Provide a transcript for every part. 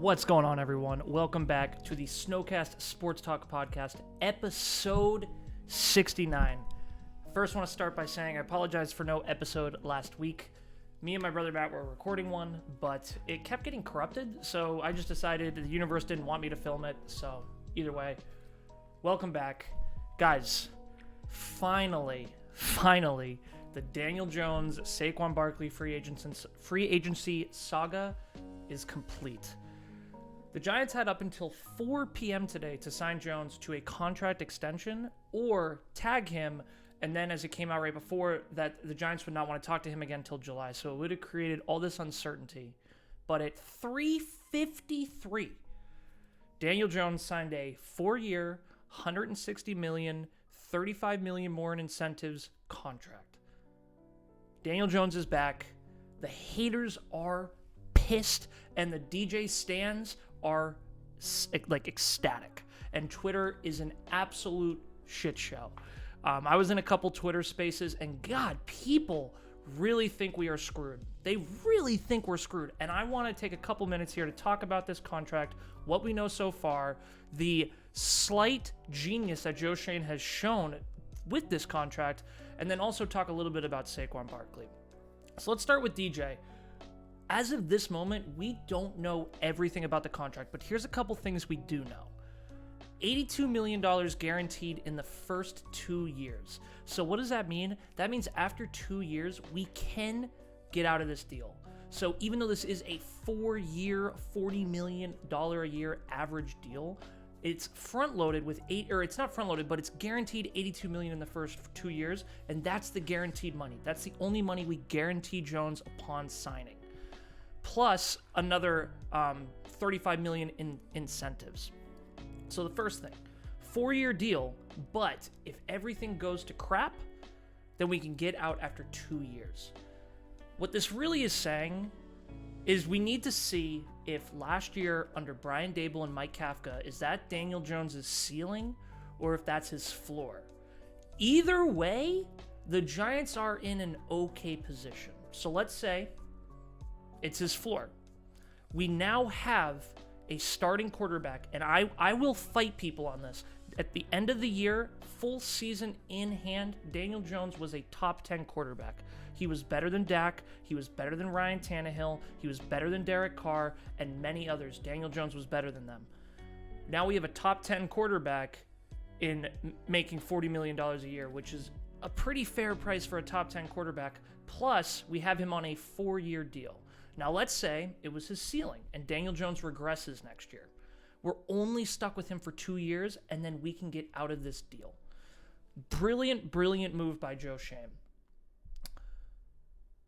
What's going on, everyone? Welcome back to the Snowcast Sports Talk Podcast, episode 69. First, I want to start by saying I apologize for no episode last week. Me and my brother Matt were recording one, but it kept getting corrupted, so I just decided the universe didn't want me to film it, so either way, welcome back. Guys, finally, the Daniel Jones, Saquon Barkley free agency saga is complete. The Giants had up until 4 p.m. today to sign Jones to a contract extension or tag him, and then as it came out right before that, the Giants would not want to talk to him again until July, so it would have created all this uncertainty. But at 3:53, Daniel Jones signed a 4-year, $160 million, $35 million more in incentives contract. Daniel Jones is back. The haters are pissed, and the DJ stands are like ecstatic, and Twitter is an absolute shit show. I was in a couple Twitter spaces, and God, people really think we are screwed. They really think we're screwed, and I want to take a couple minutes here to talk about this contract, what we know so far, the slight genius that Joe Schoen has shown with this contract, and then also talk a little bit about Saquon Barkley. So let's start with DJ. As of this moment, we don't know everything about the contract, but here's a couple things we do know. $82 million guaranteed in the first 2 years. So what does that mean? That means after 2 years, we can get out of this deal. So even though this is a 4-year, $40 million a year average deal, it's front-loaded with it's not front-loaded, but it's guaranteed $82 million in the first 2 years, and that's the guaranteed money. That's the only money we guarantee Jones upon signing. Plus another $35 million in incentives. So the first thing, 4-year deal, but if everything goes to crap, then we can get out after 2 years. What this really is saying is we need to see if last year under Brian Daboll and Mike Kafka, is that Daniel Jones' ceiling or if that's his floor. Either way, the Giants are in an okay position. So let's say it's his floor. We now have a starting quarterback, and I will fight people on this. At the end of the year, full season in hand, Daniel Jones was a top 10 quarterback. He was better than Dak. He was better than Ryan Tannehill. He was better than Derek Carr and many others. Daniel Jones was better than them. Now we have a top 10 quarterback in making $40 million a year, which is a pretty fair price for a top 10 quarterback. Plus, we have him on a 4-year deal. Now, let's say it was his ceiling and Daniel Jones regresses next year. We're only stuck with him for 2 years, and then we can get out of this deal. Brilliant move by Joe Schoen.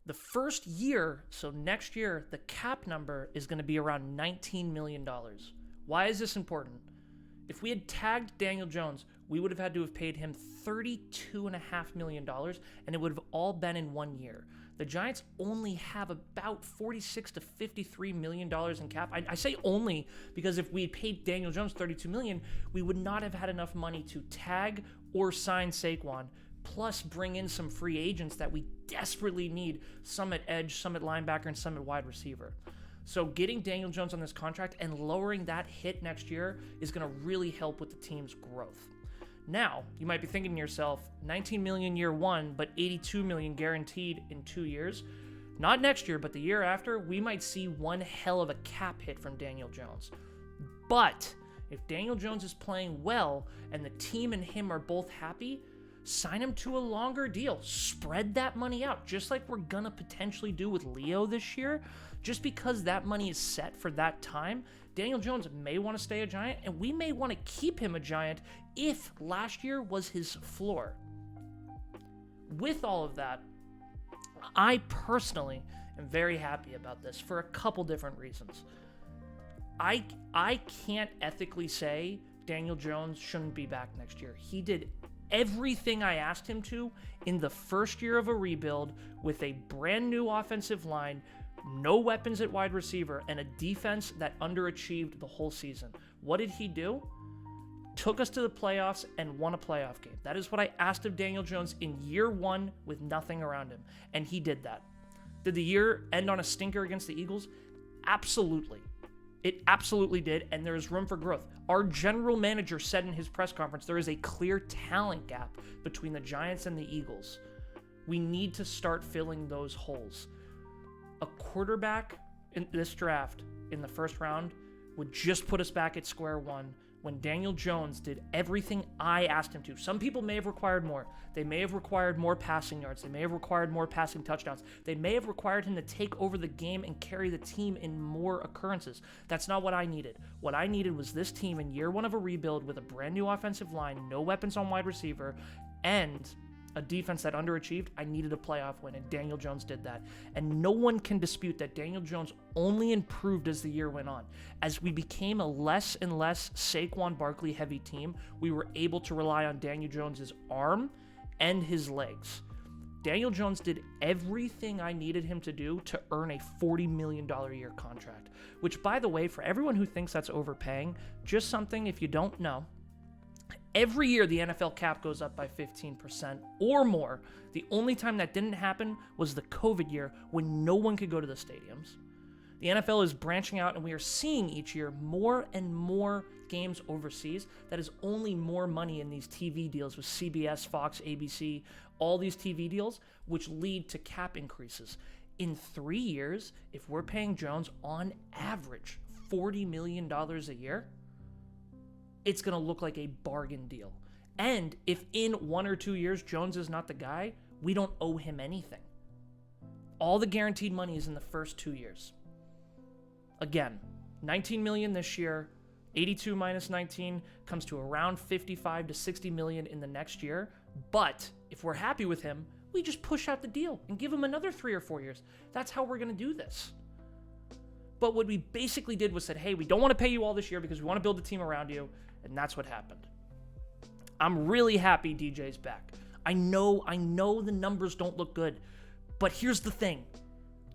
The first year, so next year, the cap number is going to be around $19 million. Why is this important? If we had tagged Daniel Jones, we would have had to have paid him $32.5 million, and it would have all been in 1 year. The Giants only have about $46 to $53 million in cap. I say only because if we had paid Daniel Jones $32 million, we would not have had enough money to tag or sign Saquon, plus bring in some free agents that we desperately need, some at edge, some at linebacker, and some at wide receiver. So getting Daniel Jones on this contract and lowering that hit next year is going to really help with the team's growth. Now, you might be thinking to yourself, $19 million year one, but $82 million guaranteed in 2 years. Not next year, but the year after, we might see one hell of a cap hit from Daniel Jones. But if Daniel Jones is playing well and the team and him are both happy, sign him to a longer deal. Spread that money out, just like we're going to potentially do with Leo this year. Just because that money is set for that time, Daniel Jones may want to stay a Giant, and we may want to keep him a Giant if last year was his floor. With all of that, I personally am very happy about this for a couple different reasons. I can't ethically say Daniel Jones shouldn't be back next year. He did everything I asked him to in the first year of a rebuild with a brand new offensive line, no weapons at wide receiver, and a defense that underachieved the whole season. What did he do? Took us to the playoffs and won a playoff game. That is what I asked of Daniel Jones in year one with nothing around him, and he did that. Did the year end on a stinker against the Eagles? Absolutely. It absolutely did, and there is room for growth. Our general manager said in his press conference there is a clear talent gap between the Giants and the Eagles. We need to start filling those holes. A quarterback in this draft in the first round would just put us back at square one when Daniel Jones did everything I asked him to. Some people may have required more. They may have required more passing yards. They may have required more passing touchdowns. They may have required him to take over the game and carry the team in more occurrences. That's not what I needed. What I needed was this team in year one of a rebuild with a brand new offensive line, no weapons on wide receiver, and a defense that underachieved. I needed a playoff win, and Daniel Jones did that. And no one can dispute that Daniel Jones only improved as the year went on. As we became a less and less Saquon Barkley heavy team, we were able to rely on Daniel Jones' arm and his legs. Daniel Jones did everything I needed him to do to earn a $40 million a year contract, which, by the way, for everyone who thinks that's overpaying, just something if you don't know, every year the NFL cap goes up by 15% or more. The only time that didn't happen was the COVID year when no one could go to the stadiums. The NFL is branching out, and we are seeing each year more and more games overseas. That is only more money in these TV deals with CBS, Fox, ABC, all these TV deals, which lead to cap increases. In 3 years, if we're paying Jones on average $40 million a year, it's going to look like a bargain deal. And if in 1 or 2 years Jones is not the guy, we don't owe him anything. All the guaranteed money is in the first 2 years. Again, $19 million this year, 82 minus 19 comes to around 55 to 60 million in the next year. But if we're happy with him, we just push out the deal and give him another 3 or 4 years. That's how we're going to do this. But what we basically did was said, hey, we don't want to pay you all this year because we want to build a team around you. And that's what happened. I'm really happy DJ's back. I know the numbers don't look good. But here's the thing.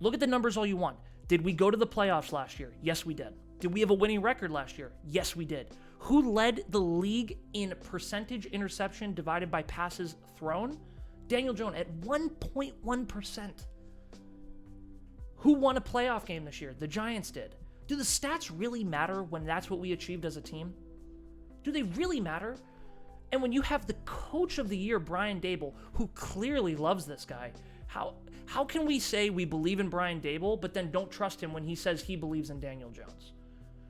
Look at the numbers all you want. Did we go to the playoffs last year? Yes, we did. Did we have a winning record last year? Yes, we did. Who led the league in percentage interception divided by passes thrown? Daniel Jones at 1.1%. Who won a playoff game this year? The Giants did. Do the stats really matter when that's what we achieved as a team? Do they really matter? And when you have the coach of the year, Brian Daboll, who clearly loves this guy, how can we say we believe in Brian Daboll, but then don't trust him when he says he believes in Daniel Jones?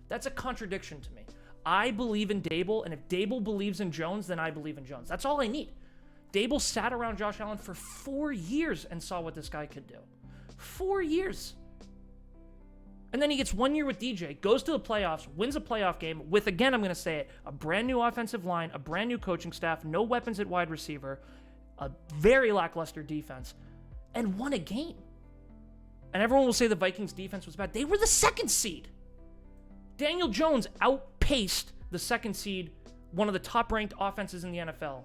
That's a contradiction to me. I believe in Daboll, and if Daboll believes in Jones, then I believe in Jones. That's all I need. Daboll sat around Josh Allen for 4 years and saw what this guy could do. 4 years. And then he gets 1 year with DJ, goes to the playoffs, wins a playoff game with, again, I'm going to say it, a brand new offensive line, a brand new coaching staff, no weapons at wide receiver, a very lackluster defense, and won a game. And everyone will say the Vikings defense was bad. They were the second seed. Daniel Jones outpaced the second seed, one of the top-ranked offenses in the NFL.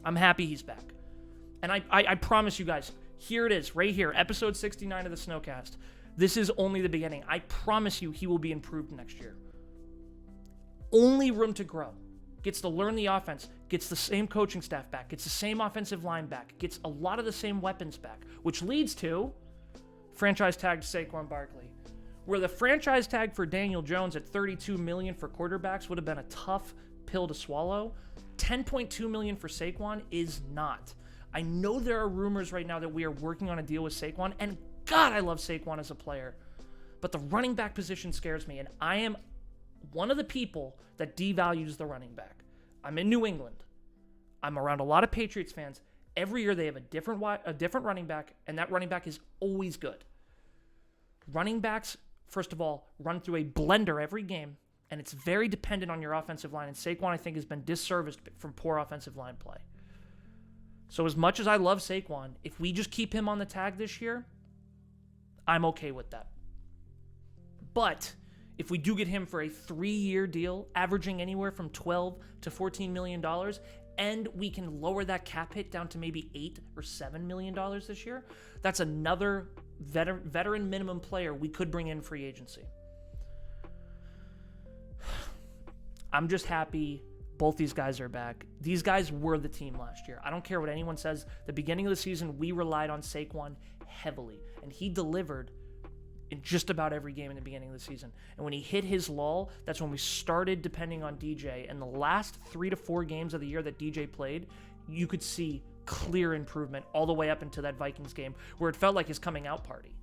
I'm happy he's back. And I promise you guys, here it is, right here, episode 69 of the Snowcast. This is only the beginning. I promise you he will be improved next year. Only room to grow. Gets to learn the offense, gets the same coaching staff back, gets the same offensive line back, gets a lot of the same weapons back, which leads to franchise tag Saquon Barkley. Where the franchise tag for Daniel Jones at $32 million for quarterbacks would have been a tough pill to swallow, $10.2 million for Saquon is not. I know there are rumors right now that we are working on a deal with Saquon, and God, I love Saquon as a player. But the running back position scares me, and I am one of the people that devalues the running back. I'm in New England. I'm around a lot of Patriots fans. Every year they have a different running back, and that running back is always good. Running backs, first of all, run through a blender every game, and it's very dependent on your offensive line, and Saquon, I think, has been disserviced from poor offensive line play. So as much as I love Saquon, if we just keep him on the tag this year, I'm okay with that. But if we do get him for a 3-year deal, averaging anywhere from $12 to $14 million, and we can lower that cap hit down to maybe $8 or $7 million this year, that's another veteran minimum player we could bring in free agency. I'm just happy both these guys are back. These guys were the team last year. I don't care what anyone says. The beginning of the season, we relied on Saquon heavily, and he delivered in just about every game in the beginning of the season. And when he hit his lull, that's when we started depending on DJ. And the last 3 to 4 games of the year that DJ played, you could see clear improvement all the way up into that Vikings game where it felt like his coming out party.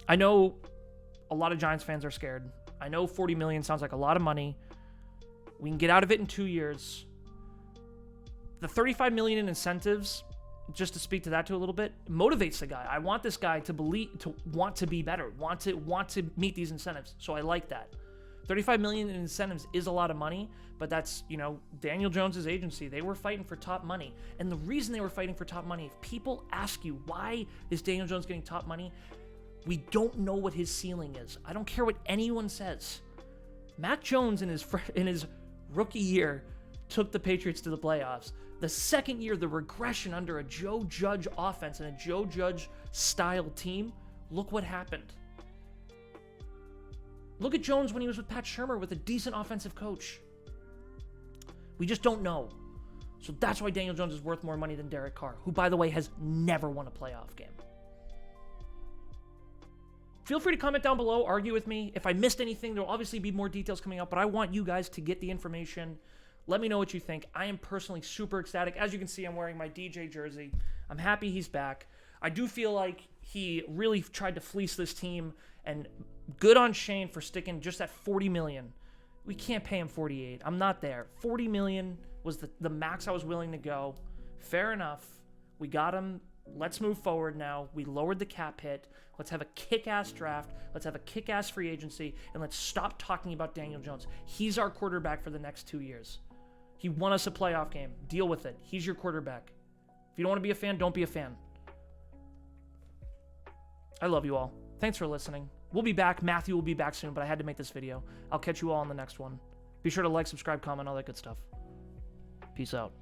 I know a lot of Giants fans are scared. I know $40 million sounds like a lot of money. We can get out of it in 2 years. The $35 million in incentives, just to speak to that too a little bit, motivates the guy. I want this guy to want to be better, want to meet these incentives. So I like that. $35 million in incentives is a lot of money, but that's, Daniel Jones's agency. They were fighting for top money. And the reason they were fighting for top money, if people ask you, why is Daniel Jones getting top money? We don't know what his ceiling is. I don't care what anyone says. Mac Jones in his rookie year took the Patriots to the playoffs. The second year, the regression under a Joe Judge offense and a Joe Judge style team, look what happened. Look at Jones when he was with Pat Shurmur with a decent offensive coach. We just don't know. So that's why Daniel Jones is worth more money than Derek Carr, who, by the way, has never won a playoff game. Feel free to comment down below, argue with me. If I missed anything, there will obviously be more details coming out, but I want you guys to get the information. Let me know what you think. I am personally super ecstatic. As you can see, I'm wearing my DJ jersey. I'm happy he's back. I do feel like he really tried to fleece this team, and good on Shane for sticking just at $40 million. We can't pay him 48. I'm not there. $40 million was the max I was willing to go. Fair enough. We got him. Let's move forward now. We lowered the cap hit. Let's have a kick-ass draft. Let's have a kick-ass free agency, and let's stop talking about Daniel Jones. He's our quarterback for the next 2 years. He won us a playoff game. Deal with it. He's your quarterback. If you don't want to be a fan, don't be a fan. I love you all. Thanks for listening. We'll be back. Matthew will be back soon, but I had to make this video. I'll catch you all on the next one. Be sure to like, subscribe, comment, all that good stuff. Peace out.